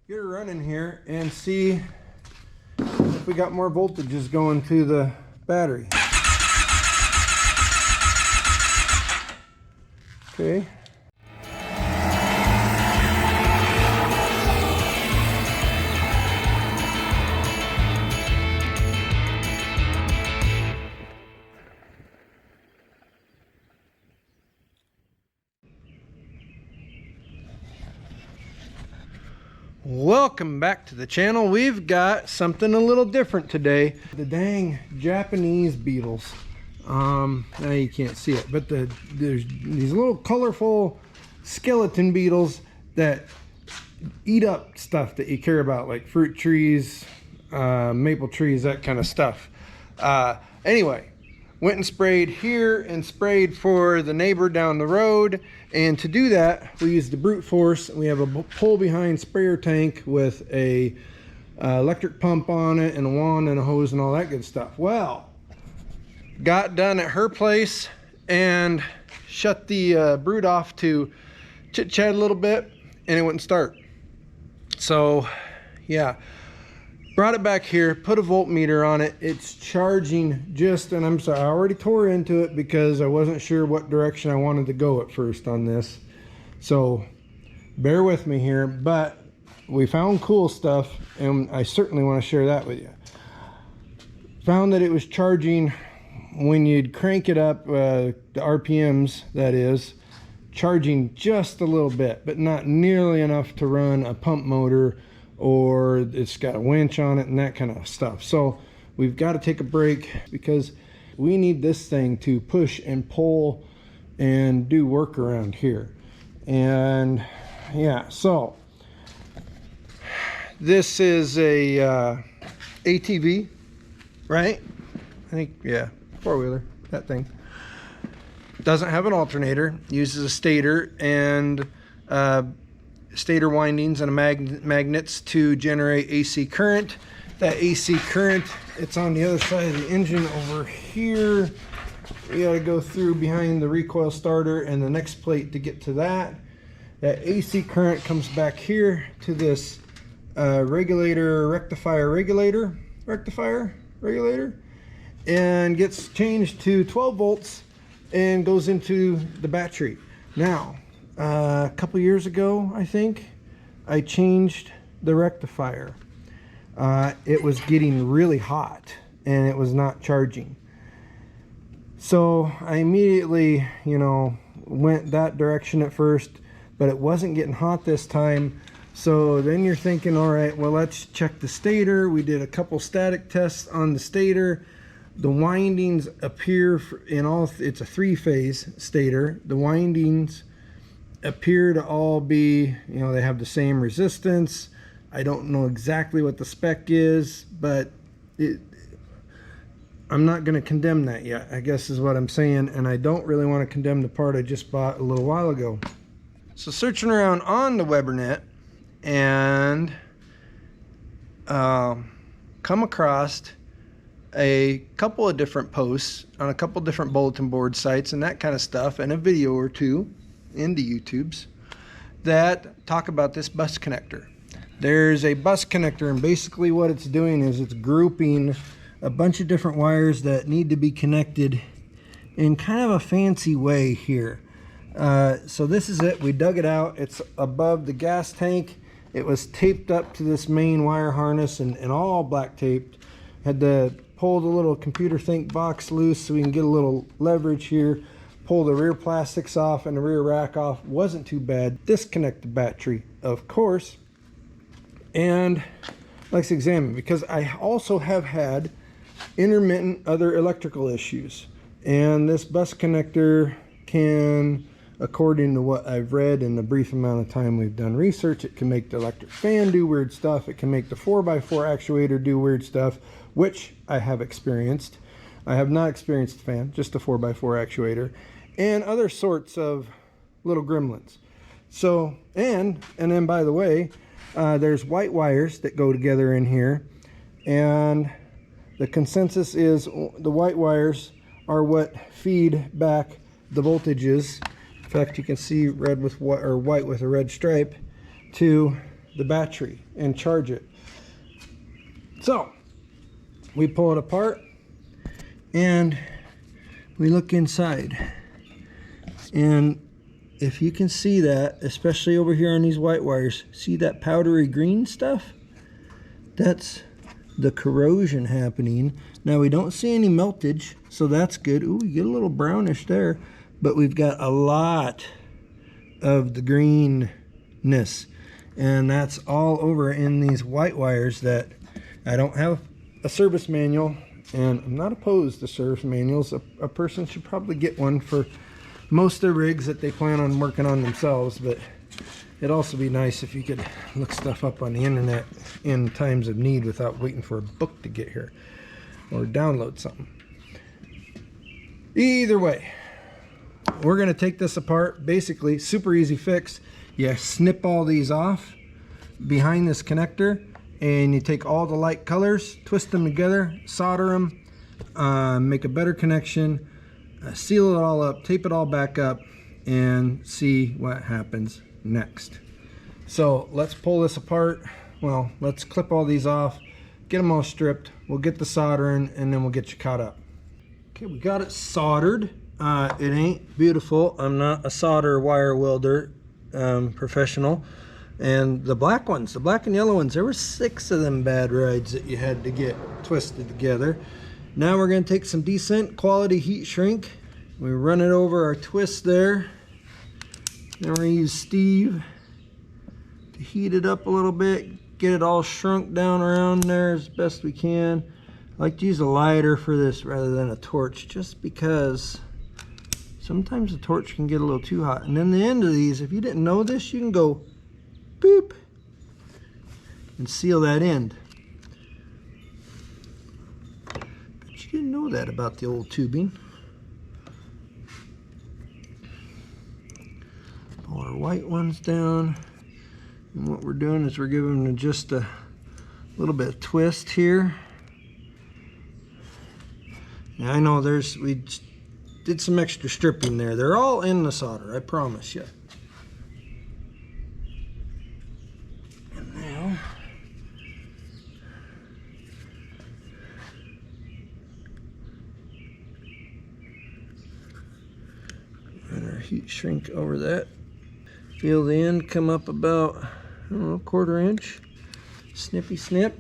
Get her running here and see if we got more voltages going to the battery. Okay. Welcome back to the channel. We've got something a little different today. The dang Japanese beetles. Now you can't see it, but there's these little colorful skeleton beetles that eat up stuff that you care about, like fruit trees, maple trees, that kind of stuff. Anyway, went and sprayed here and sprayed for the neighbor down the road. And to do that, we used the Brute Force. We have a pull behind sprayer tank with a electric pump on it and a wand and a hose and all that good stuff. Well, got done at her place and shut the Brute off to chit chat a little bit, and it wouldn't start. So yeah, brought it back here, put a voltmeter on it. It's charging just, and I'm sorry, I already tore into it because I wasn't sure what direction I wanted to go at first on this. So bear with me here, but we found cool stuff and I certainly want to share that with you. Found that it was charging when you'd crank it up, the RPMs that is, charging just a little bit, but not nearly enough to run a pump motor, or it's got a winch on it and that kind of stuff. So we've got to take a break because we need this thing to push and pull and do work around here. And yeah, so this is a ATV, right? I think, yeah, four-wheeler, that thing. Doesn't have an alternator, uses a stator and stator windings and magnets to generate AC current. That AC current, it's on the other side of the engine over here. We got to go through behind the recoil starter and the next plate to get to that. That AC current comes back here to this rectifier regulator, and gets changed to 12 volts and goes into the battery. Now, a couple years ago, I think, I changed the rectifier. It was getting really hot and it was not charging. So I immediately, went that direction at first, but it wasn't getting hot this time. So then you're thinking, all right, well, let's check the stator. We did a couple static tests on the stator. The windings appear in all, it's a three-phase stator. The windings appear to all be, they have the same resistance. I don't know exactly what the spec is, but I'm not going to condemn that yet, I guess is what I'm saying. And I don't really want to condemn the part I just bought a little while ago. So searching around on the WeberNet and come across a couple of different posts on a couple different bulletin board sites and that kind of stuff, and a video or two in the YouTubes that talk about this bus connector. There's a bus connector, and basically what it's doing is it's grouping a bunch of different wires that need to be connected in kind of a fancy way here. So this is it. We dug it out. It's above the gas tank. It was taped up to this main wire harness and all black taped. Had to pull the little computer think box loose so we can get a little leverage here. Pull the rear plastics off and the rear rack off. Wasn't too bad. Disconnect the battery, of course. And let's examine, because I also have had intermittent other electrical issues. And this bus connector can, according to what I've read in the brief amount of time we've done research, it can make the electric fan do weird stuff. It can make the 4x4 actuator do weird stuff, which I have experienced. I have not experienced the fan, just a 4x4 actuator, and other sorts of little gremlins. So, and then by the way, there's white wires that go together in here, and the consensus is the white wires are what feed back the voltages. In fact, you can see red with white, or white with a red stripe, to the battery and charge it. So we pull it apart and we look inside, and if you can see that, especially over here on these white wires, see that powdery green stuff? That's the corrosion happening. Now we don't see any meltage, so that's good. Ooh, you get a little brownish there, but we've got a lot of the greenness, and that's all over in these white wires that I don't have a service manual, and I'm not opposed to service manuals. A person should probably get one for most of the rigs that they plan on working on themselves, but it'd also be nice if you could look stuff up on the internet in times of need without waiting for a book to get here or download something. Either way, we're going to take this apart. Basically, super easy fix. You snip all these off behind this connector, and you take all the light colors, twist them together, solder them, make a better connection, seal it all up, tape it all back up, and see what happens next. So let's pull this apart. Well, let's clip all these off, get them all stripped. We'll get the soldering, and then we'll get you caught up. Okay, we got it soldered. It ain't beautiful. I'm not a solder wire welder professional. And the black ones, the black and yellow ones, there were 6 of them bad rides that you had to get twisted together. Now we're going to take some decent quality heat shrink. We run it over our twist there. Then we're going to use Steve to heat it up a little bit, get it all shrunk down around there as best we can. I like to use a lighter for this rather than a torch, just because sometimes the torch can get a little too hot. And then the end of these, if you didn't know this, you can go boop and seal that end. But you didn't know that about the old tubing. Pull our white ones down, and what we're doing is we're giving them just a little bit of twist here. Now I know we did some extra stripping there. They're all in the solder, I promise you. And now run our heat shrink over that. Feel the end come up about, I don't know, 1/4 inch. Snippy snip.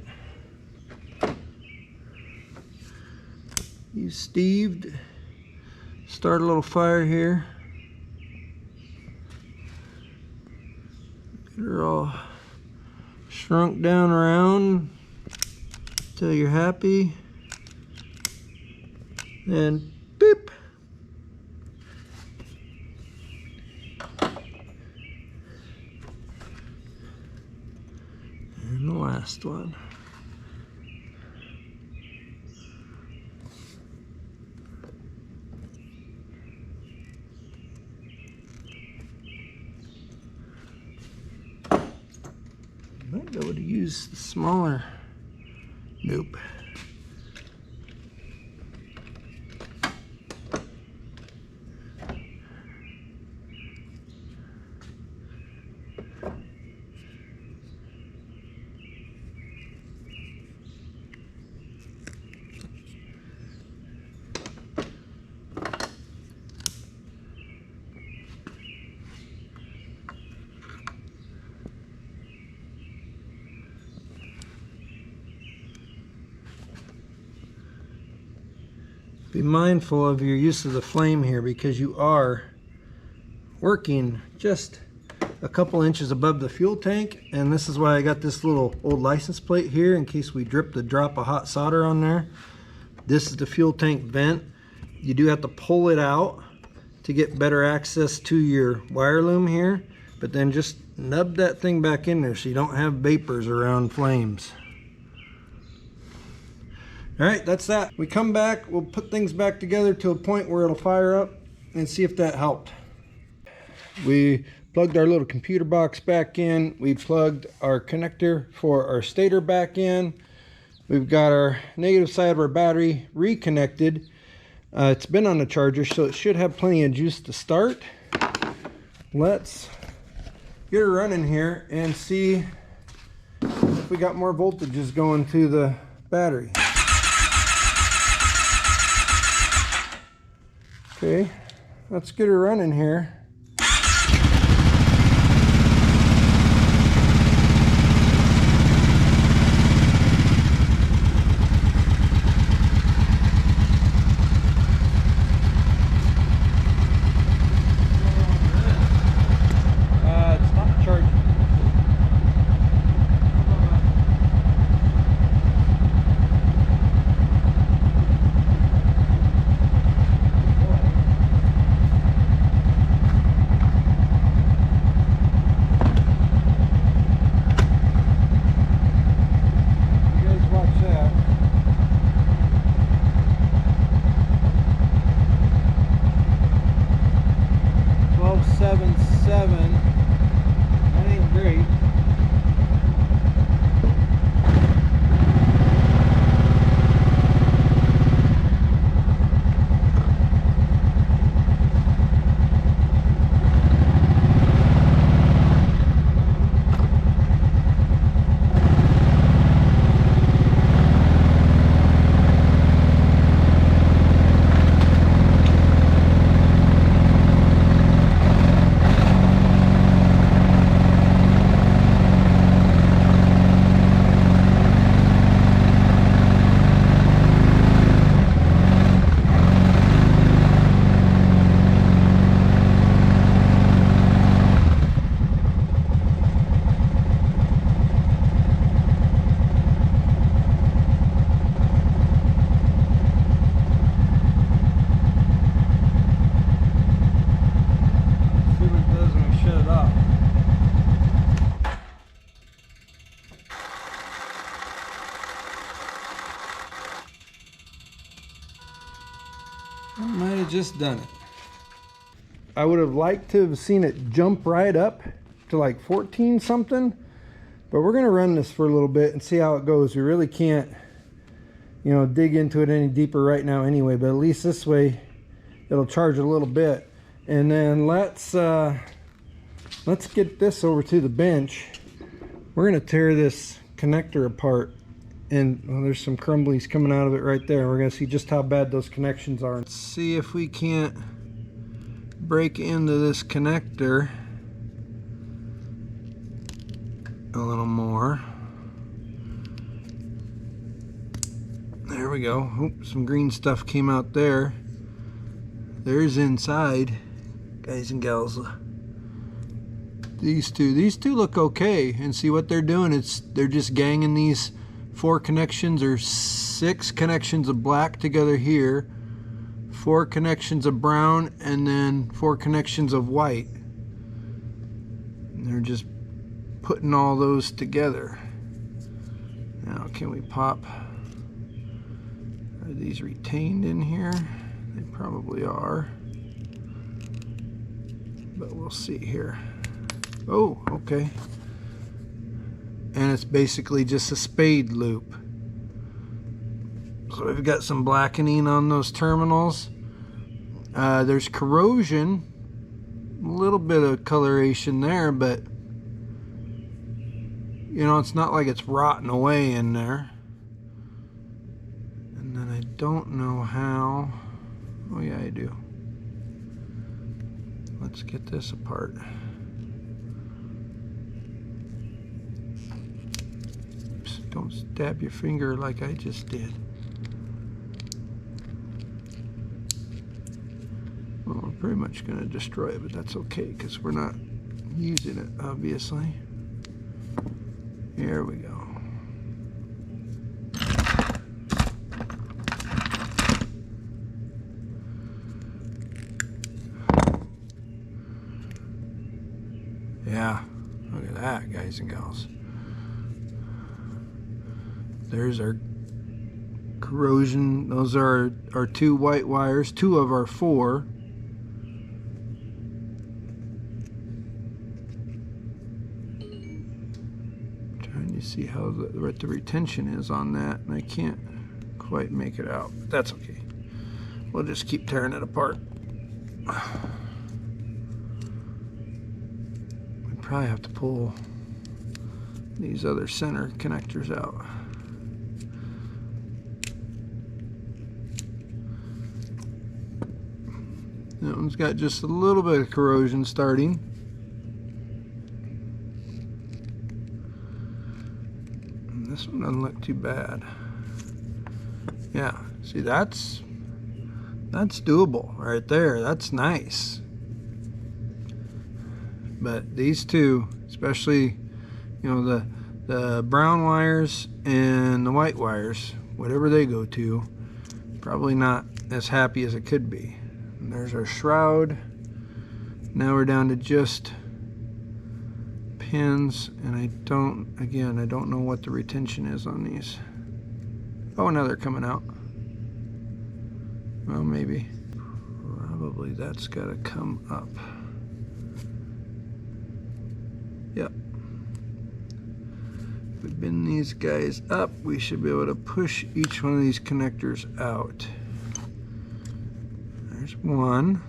Use Steve to start a little fire here. Get her all shrunk down around until you're happy. Then beep. And the last one. Might be able to use the smaller. Nope. Be mindful of your use of the flame here, because you are working just a couple inches above the fuel tank, and this is why I got this little old license plate here in case we drip the drop of hot solder on there. This is the fuel tank vent. You do have to pull it out to get better access to your wire loom here, but then just nub that thing back in there so you don't have vapors around flames. All right, that's that. We come back, we'll put things back together to a point where it'll fire up and see if that helped. We plugged our little computer box back in. We plugged our connector for our stator back in. We've got our negative side of our battery reconnected. It's been on the charger, so it should have plenty of juice to start. Let's get her running here and see we got more voltages going to the battery. Okay, let's get her running here. That ain't great. I might have just done it. I would have liked to have seen it jump right up to like 14 something, but we're going to run this for a little bit and see how it goes. We really can't, you know, dig into it any deeper right now anyway, but at least this way it'll charge a little bit. And then let's get this over to the bench. We're going to tear this connector apart. And well, there's some crumblies coming out of it right there. We're going to see just how bad those connections are. Let's see if we can't break into this connector a little more. There we go. Oop, some green stuff came out there. There's inside, guys and gals. These two look okay. And see what they're doing? They're just ganging these 4 connections or 6 connections of black together here, 4 connections of brown, and then 4 connections of white. And they're just putting all those together. Now, can we pop? Are these retained in here? They probably are, but we'll see here. Oh, okay. And it's basically just a spade loop. So we've got some blackening on those terminals. There's corrosion, a little bit of coloration there, but you know, it's not like it's rotting away in there. And then I don't know how. Oh yeah, I do. Let's get this apart. Don't stab your finger like I just did. Well, we're pretty much going to destroy it, but that's okay because we're not using it, obviously. Here we go. Yeah, look at that, guys and gals. There's our corrosion. Those are our 2 white wires, 2 of our 4. Trying to see how what the retention is on that, and I can't quite make it out, but that's okay. We'll just keep tearing it apart. We probably have to pull these other center connectors out. That one's got just a little bit of corrosion starting. And this one doesn't look too bad. Yeah, see, that's doable right there. That's nice. But these two, especially, you know, the brown wires and the white wires, whatever they go to, probably not as happy as it could be. And there's our shroud. Now we're down to just pins, and I don't know what the retention is on these. Oh, now they're coming out. Well, maybe. Probably that's got to come up. Yep. If we bend these guys up, we should be able to push each one of these connectors out. There's one.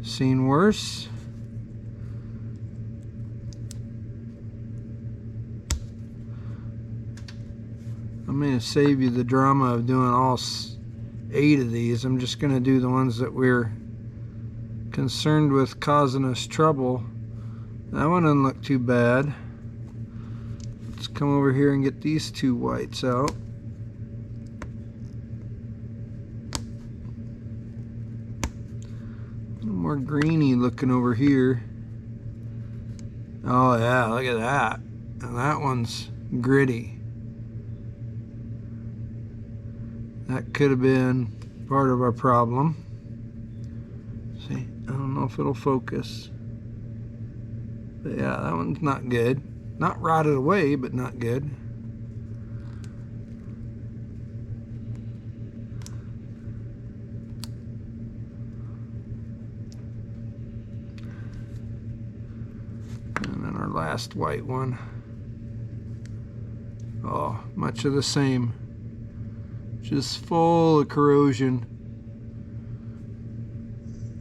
Seen worse. I'm going to save you the drama of doing all 8 of these. I'm just going to do the ones that we're concerned with causing us trouble. That one doesn't look too bad. Let's come over here and get these 2 whites out. A little more greeny looking over here. Oh yeah, look at that. And that one's gritty. That could have been part of our problem. See, I don't know if it'll focus. But yeah, that one's not good. Not rotted away, but not good. And then our last white one. Oh, much of the same. Just full of corrosion.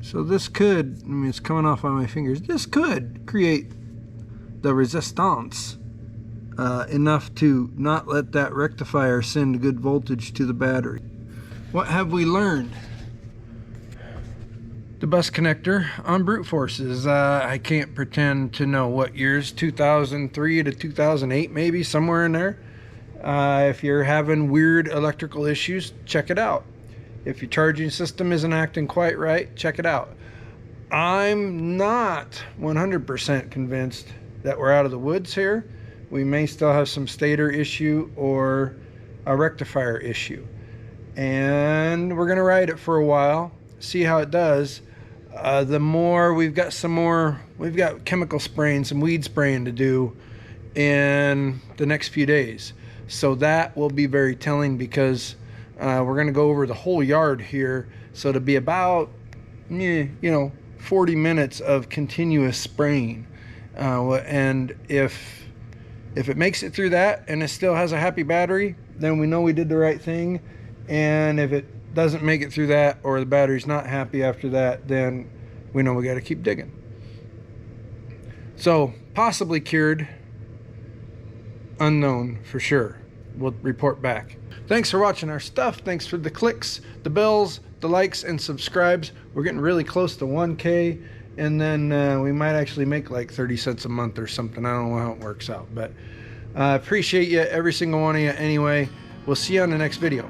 So this could, I mean, it's coming off on my fingers, this could create the resistance enough to not let that rectifier send good voltage to the battery. What have we learned? The bus connector on Brute Forces, I can't pretend to know what years, 2003 to 2008 maybe, somewhere in there. If you're having weird electrical issues, check it out. If your charging system isn't acting quite right, check it out. I'm not 100% convinced that we're out of the woods here. We may still have some stator issue or a rectifier issue. And we're gonna ride it for a while, see how it does. We've got chemical spraying, some weed spraying to do in the next few days. So that will be very telling, because we're going to go over the whole yard here. So it'll be about 40 minutes of continuous spraying. And if it makes it through that and it still has a happy battery, then we know we did the right thing. And if it doesn't make it through that, or the battery's not happy after that, then we know we got to keep digging. So possibly cured, unknown for sure. We'll report back. Thanks for watching our stuff. Thanks for the clicks, the bells, the likes, and subscribes. We're getting really close to 1K, and then we might actually make like 30 cents a month or something. I don't know how it works out, but I appreciate you, every single one of you anyway. We'll see you on the next video.